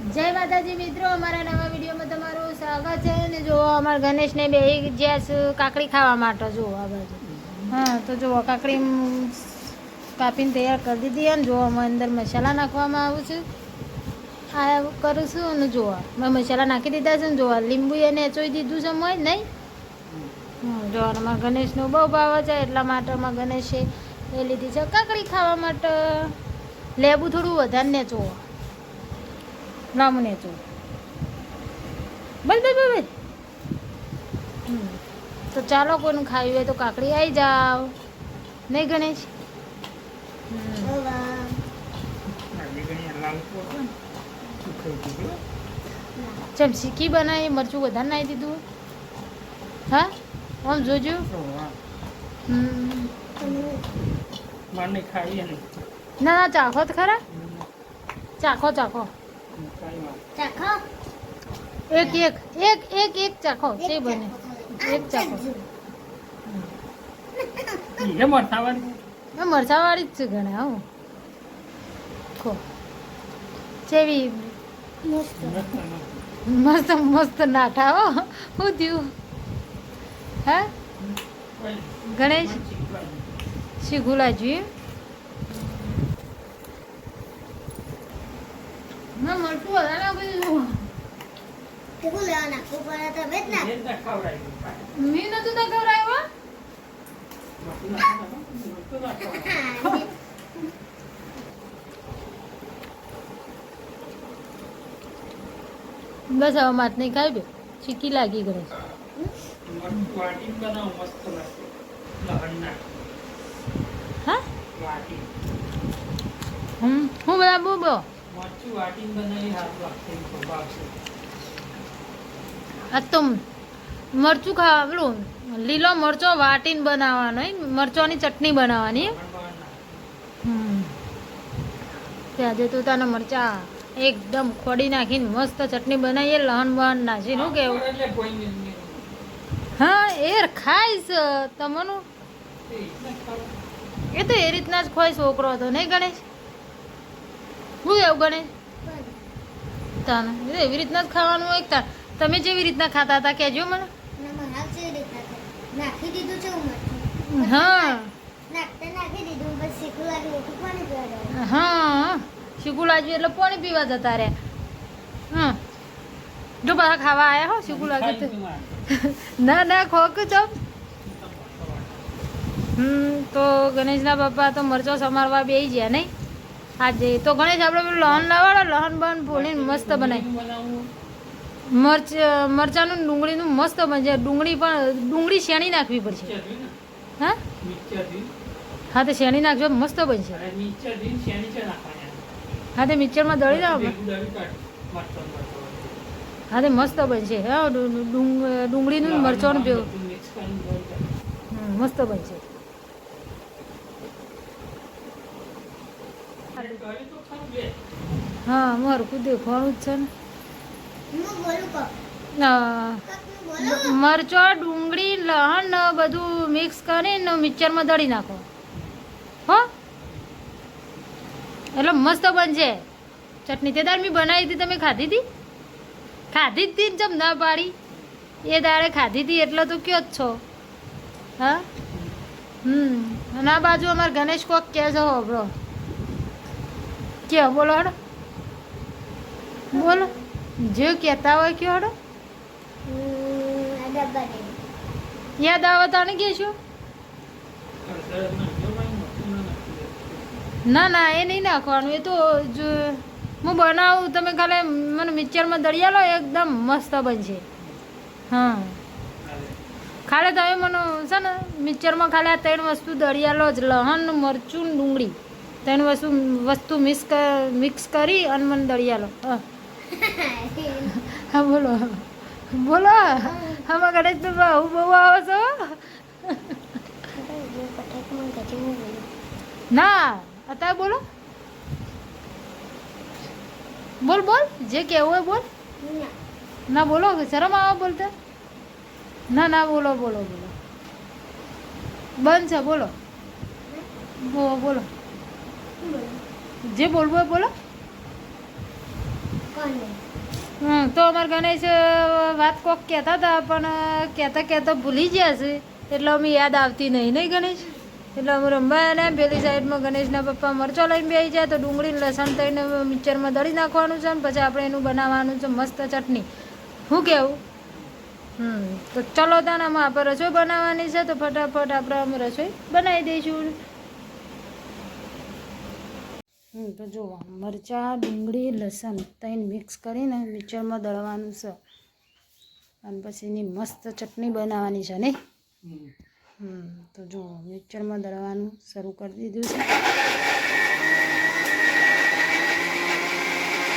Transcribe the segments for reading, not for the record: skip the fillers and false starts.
જય માતાજી મિત્રો, અમારા નવા વિડીયોમાં તમારું સ્વાગત છે. ને જો અમારા ગણેશને બે જ્યાં કાકડી ખાવા માટે જો આ બાજુ. હા તો જો કાકડી કાપીને તૈયાર કરી દીધી. અને જો અમે અંદર મસાલા નાખવામાં આવું છું, આ કરું છું. અને જોવા મેં મસાલા નાખી દીધા છે. ને જોવા લીંબુ એને એચોઈ દીધું છે મોય નહીં. જો અમારા ગણેશનું બહુ ભાવ છે, એટલા માટે અમારા ગણેશે એ લીધી છે કાકડી ખાવા માટે. લેબુ થોડું વધારે ને જોવા રામને તો બસ બસ બસ. તો ચાલો કોઈનું ખાવી હોય તો કાકડી આવી જાઓ, નહીં ગણેશ? ચમ શીખી બનાવી, મરચું વધારે નાખી દીધું. હા આમ જોજો. ના ના ચાખો તો ખરા, ચાખો ચાખો. એક એક એક એક એક ચાખો છે બને, એક ચાખો. મરચાવાળી જ છે ઘણા. હું ખો જેવી મસ્ત મસ્ત નાઠા હો. શું થયું? હા ગણેશ શીખું લાજ્યું. ના મરચું વધારે બધું મેં નતું તો ખવડાવ્યો. બસ હવે માત નહીં ખાઈ બે, ચીકી લાગી ગણેશ. હા હું બધા બહુ બહુ આ તો મરચું ખાવા પેલું લીલો મરચો વાટીને બનાવવાનો, મરચોની ચટણી બનાવવાની. આજે તો તને મરચા એકદમ ખોડી નાખીને મસ્ત ચટણી બનાવીએ, લહણ બહન નાખીને. શું કેવું? હા એ ખાઈશ તમનું. એ તો એ રીતના જ ખોય છોકરો હતો, નહીં ગણેશ? શું એવું ગણેશ? તને એવી રીતના જ ખાવાનું હોય. તમે જેવી રીતના ખાતા હતા કહેજો મને. હા હા શીખું લાગ્યું એટલે પાણી પીવા જતા રહ્યા. હા જો બધા ખાવા આવ્યા હો. શીખું લાગે તો ના ના ખોક ચમ. તો ગણેશના પપ્પા તો મરચો સમારવા બેસી ગયા નહીં આજે. તો ગણેશ આપણે પેલું લહણ લાવવાના, લહણ બહન ફોલીને મસ્ત બનાવી. મરચાનું ડુંગળીનું મસ્ત બનશે. ડુંગળી શેણી નાખવી પડશે. હા હા તો શેણી નાખજો, મસ્ત બનશે. હા તે મિક્સરમાં દળી દો. હા તે મસ્ત બનશે. હા ડુંગળીનું મરચાંનું ભેગું મસ્ત બનશે. હા મારું ખુદ દેખવાનું જ છે ને. મરચો ડુંગળી લહણ બધું મિક્સ કરીને મિક્સરમાં દળી નાખો હો, એટલે મસ્ત બનશે ચટણી. તે દાળ મેં બનાવી હતી, તમે ખાધી હતી? ખાધી જ હતી જમ ના પાડી. એ દાળે ખાધી હતી એટલે તો કયો જ છો. હા અને આ બાજુ અમારે ગણેશ કોક કહે છે હોબળો કે બોલો હડો, બોલો જે કહેતા હોય કયો હડો. યાદ આવે તને કહેશું? ના ના એ નહીં નાખવાનું. એ તો હું બનાવું, તમે ખાલી મને મિક્સરમાં દળિયા લો, એકદમ મસ્ત બનશે. હા ખાલી તમે મને છે ને મિક્સરમાં ખાલી આ 3 વસ્તુ દળિયા લો જ, લહણ મરચું ડુંગળી 3 વસ્તુ મિક્સ કરી અને મને દળિયા લો. હા બોલો બોલો. આમાં ગણેશ તો બહુ બહુ આવો છો. ના અત્યારે બોલો, બોલ બોલ જે કહેવું હોય બોલ. ના બોલો, શરમ આવે બોલતા. ના ના બોલો બોલો બોલો. બંધ છે બોલો. બોલો જે બોલવું હોય બોલો. તો અમારા ગણેશ વાત કોક કહેતા હતા પણ કહેતા ભૂલી ગયા છે એટલે અમે યાદ આવતી નહીં ગણેશ. એટલે અમે રમવા ને પેલી સાઈડમાં ગણેશના પપ્પા મરચો લઈને બેસી જાય તો ડુંગળી લસણ થઈને મિક્સરમાં દળી નાખવાનું છે ને પછી આપણે એનું બનાવવાનું છે મસ્ત ચટણી. શું કહેવું? તો ચલો તાને આમાં આપણે રસોઈ બનાવવાની છે તો ફટાફટ આપણે અમે રસોઈ બનાવી દઈશું. તો જુઓ મરચાં ડુંગળી લસણ ત્રણ મિક્સ કરીને મિક્સરમાં દળવાનું છે અને પછી એની મસ્ત ચટણી બનાવવાની છે ને. તો જુઓ મિક્સરમાં દળવાનું શરૂ કરી દીધું છે.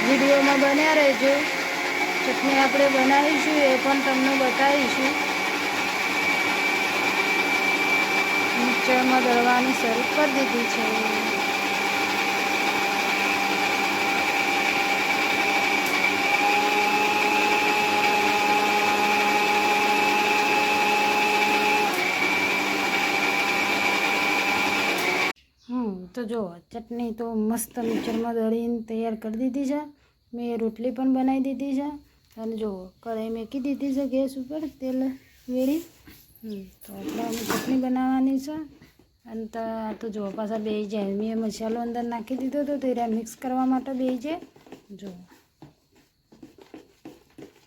વિડીયોમાં બન્યા રહેજો. ચટણી આપણે બનાવીશું એ પણ તમને બતાવીશું. મિક્સરમાં દળવાનું શરૂ કરી દીધું છે. તો જો ચટણી તો મસ્ત મિક્સરમાં દળીને તૈયાર કરી દીધી છે. મેં રોટલી પણ બનાવી દીધી છે અને જો કઢાઈ મેકી દીધી છે ગેસ ઉપર તેલ વેરી. તો આપણે ચટણી બનાવવાની છે અને તો જો પાછા બેસી જાય. મેં મસાલો અંદર નાખી દીધો હતો તો મિક્સ કરવા માટે બેસી જાય. જો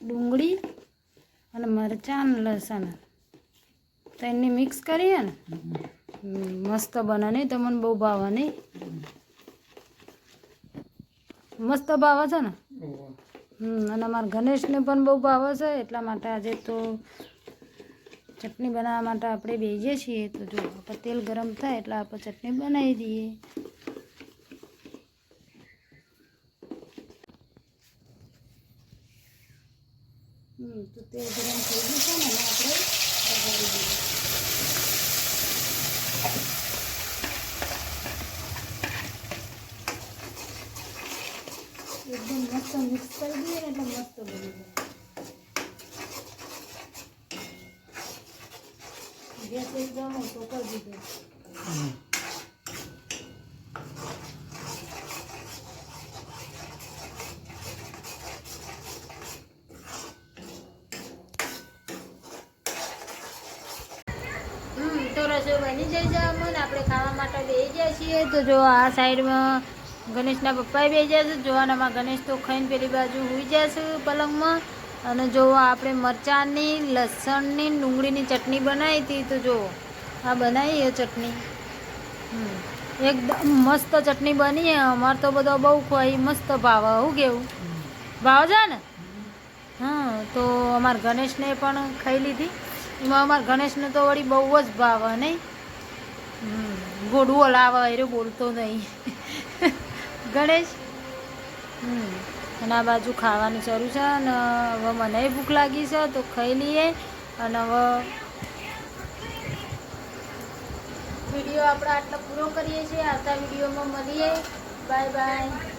ડુંગળી અને મરચાં અને લસણ તો એને મિક્સ કરીએ ને મસ્ત બને નહીં. તમને બહુ ભાવે નહીં? મસ્ત ભાવે છે ને. અને અમારા ગણેશને પણ બહુ ભાવે છે એટલા માટે આજે તો ચટણી બનાવવા માટે આપણે બેસીએ છીએ. તો જો આપણે તેલ ગરમ થાય એટલે આપણે ચટણી બનાવી દઈએ. તો તેલ ગરમ થઈ ગયું છે ને આપણે વઘારી દઈએ. એકદમ મસ્ત મિક્સ કરી દઈએ ને એટલે મસ્ત બની જાય. ગેસ એકદમ ઓછો કરી દીધો. તો રસોઈ બની જાય છે અમને આપણે ખાવા માટે બેસી જાય છીએ. તો જો આ સાઈડમાં ગણેશના પપ્પાએ બેસી જાય છે. જોવાનામાં ગણેશ તો ખાઈને પેલી બાજુ હોઈ જાય છે પલંગમાં. અને જો આપણે મરચાંની લસણની ડુંગળીની ચટણી બનાવી હતી. તો જો આ બનાવી એ ચટણી એકદમ મસ્ત ચટણી બની. અમારે તો બધો બહુ ખાઈ મસ્ત ભાવે. શું કેવું? ભાવ છે ને? તો અમારા ગણેશને પણ ખાઈ લીધી. એમાં અમારા ગણેશને તો વળી બહુ જ ભાવે નહીં. ગોડવો લાવે એ બોલતો નહીં ગણેશ. અને આ બાજુ ખાવાનું શરૂ છે અને હવે મને ભૂખ લાગી છે તો ખાઈ લઈએ. અને હવે વિડીયો આપણે આટલો પૂરો કરીએ છીએ. આવતા વિડીયોમાં મળીએ. Bye bye.